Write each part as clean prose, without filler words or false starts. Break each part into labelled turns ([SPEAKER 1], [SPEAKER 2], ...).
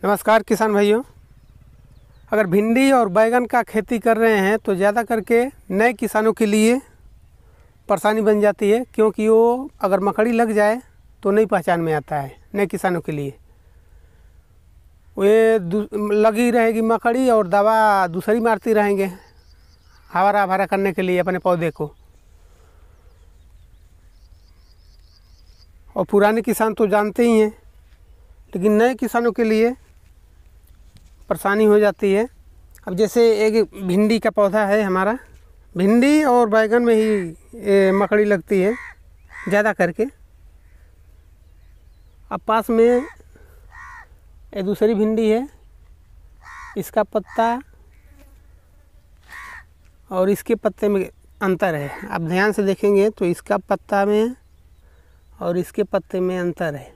[SPEAKER 1] नमस्कार किसान भाइयों। अगर भिंडी और बैगन का खेती कर रहे हैं तो ज़्यादा करके नए किसानों के लिए परेशानी बन जाती है, क्योंकि वो अगर मकड़ी लग जाए तो नहीं पहचान में आता है। नए किसानों के लिए वे लगी रहेगी मकड़ी और दवा दूसरी मारती रहेंगे हरा भरा करने के लिए अपने पौधे को। और पुराने किसान तो जानते ही हैं, लेकिन नए किसानों के लिए परेशानी हो जाती है। अब जैसे एक भिंडी का पौधा है हमारा, भिंडी और बैगन में ही मकड़ी लगती है ज़्यादा करके। अब पास में एक दूसरी भिंडी है, इसका पत्ता और इसके पत्ते में अंतर है। आप ध्यान से देखेंगे तो इसका पत्ता में और इसके पत्ते में अंतर है।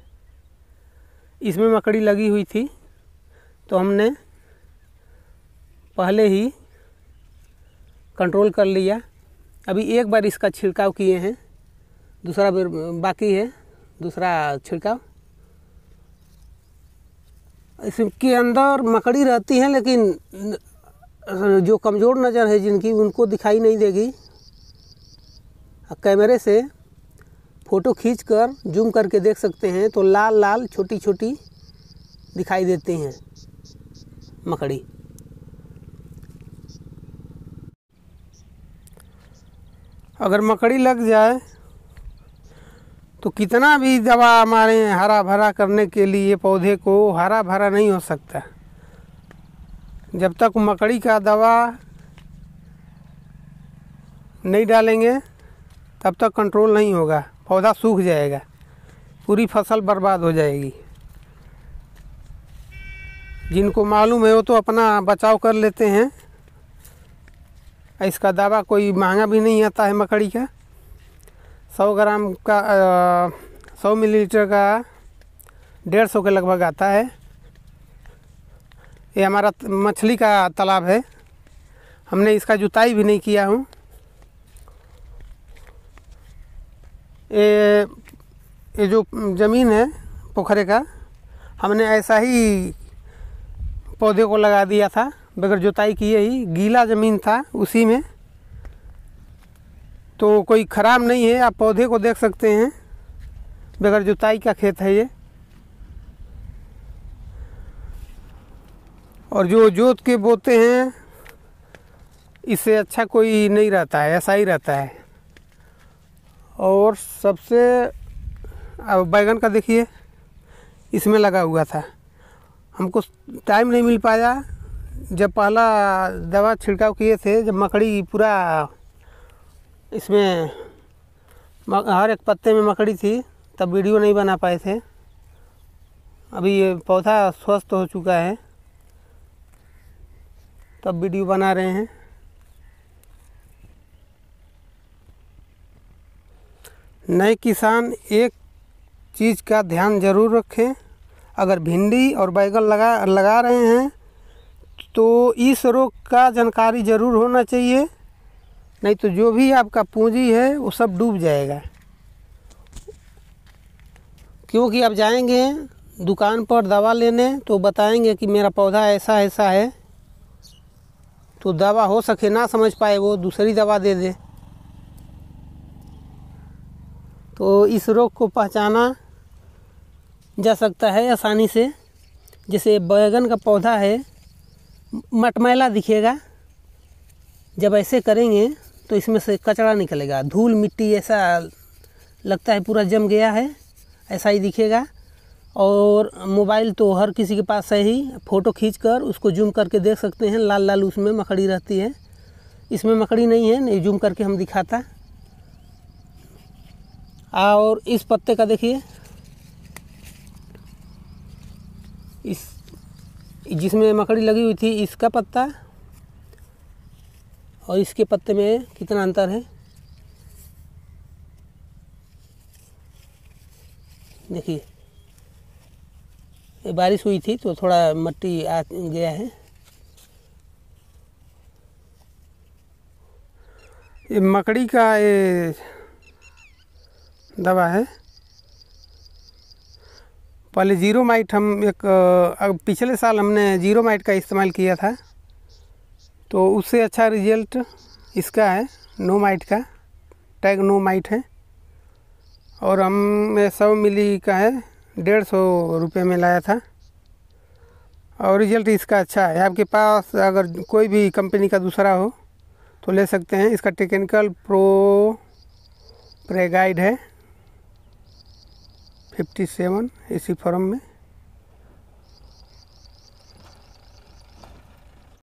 [SPEAKER 1] इसमें मकड़ी लगी हुई थी तो हमने पहले ही कंट्रोल कर लिया। अभी एक बार इसका छिड़काव किए हैं, दूसरा बाकी है, दूसरा छिड़काव। इसके अंदर मकड़ी रहती है, लेकिन जो कमज़ोर नज़र है जिनकी, उनको दिखाई नहीं देगी। कैमरे से फ़ोटो खींचकर जूम करके देख सकते हैं तो लाल लाल छोटी छोटी दिखाई देती हैं मकड़ी। अगर मकड़ी लग जाए तो कितना भी दवा हमारे हरा भरा करने के लिए पौधे को हरा भरा नहीं हो सकता। जब तक मकड़ी का दवा नहीं डालेंगे तब तक कंट्रोल नहीं होगा, पौधा सूख जाएगा, पूरी फसल बर्बाद हो जाएगी। जिनको मालूम है वो तो अपना बचाव कर लेते हैं। इसका दवा कोई महंगा भी नहीं आता है मकड़ी का। 100 ग्राम का 100 मिलीलीटर का 150 के लगभग आता है। ये हमारा मछली का तालाब है, हमने इसका जुताई भी नहीं किया हूँ। ये जो ज़मीन है पोखरे का, हमने ऐसा ही पौधे को लगा दिया था बगैर जुताई किए ही। गीला ज़मीन था उसी में, तो कोई ख़राब नहीं है। आप पौधे को देख सकते हैं, बगैर जुताई का खेत है ये। और जो जोत के बोते हैं इससे अच्छा कोई नहीं रहता है, ऐसा ही रहता है। और सबसे अब बैगन का देखिए, इसमें लगा हुआ था। हमको टाइम नहीं मिल पाया। जब पहला दवा छिड़काव किए थे, जब मकड़ी पूरा इसमें हर एक पत्ते में मकड़ी थी, तब वीडियो नहीं बना पाए थे। अभी ये पौधा स्वस्थ हो चुका है तब वीडियो बना रहे हैं। नए किसान एक चीज़ का ध्यान ज़रूर रखें। अगर भिंडी और बैगन लगा रहे हैं तो इस रोग का जानकारी ज़रूर होना चाहिए, नहीं तो जो भी आपका पूंजी है वो सब डूब जाएगा। क्योंकि आप जाएंगे दुकान पर दवा लेने तो बताएंगे कि मेरा पौधा ऐसा ऐसा है, तो दवा हो सके ना समझ पाए वो दूसरी दवा दे दे। तो इस रोग को पहचाना जा सकता है आसानी से। जैसे बैगन का पौधा है, मटमैला दिखेगा, जब ऐसे करेंगे तो इसमें से कचरा निकलेगा, धूल मिट्टी ऐसा लगता है पूरा जम गया है, ऐसा ही दिखेगा। और मोबाइल तो हर किसी के पास है ही, फ़ोटो खींचकर उसको जूम करके देख सकते हैं, लाल लाल उसमें मकड़ी रहती है। इसमें मकड़ी नहीं है, नहीं जूम करके हम दिखाता। और इस पत्ते का देखिए, इस जिसमें मकड़ी लगी हुई थी, इसका पत्ता और इसके पत्ते में कितना अंतर है देखिए। ये बारिश हुई थी तो थोड़ा मिट्टी आ गया है। ये मकड़ी का ये दवा है। पहले जीरो माइट हम पिछले साल हमने जीरो माइट का इस्तेमाल किया था, तो उससे अच्छा रिजल्ट इसका है। नो माइट का टैग नो माइट है, और हम 100 मिली का है, 150 रुपये में लाया था, और रिजल्ट इसका अच्छा है। आपके पास अगर कोई भी कंपनी का दूसरा हो तो ले सकते हैं। इसका टेक्निकल प्रो प्रेगाइड है 57 इसी फॉर्म में।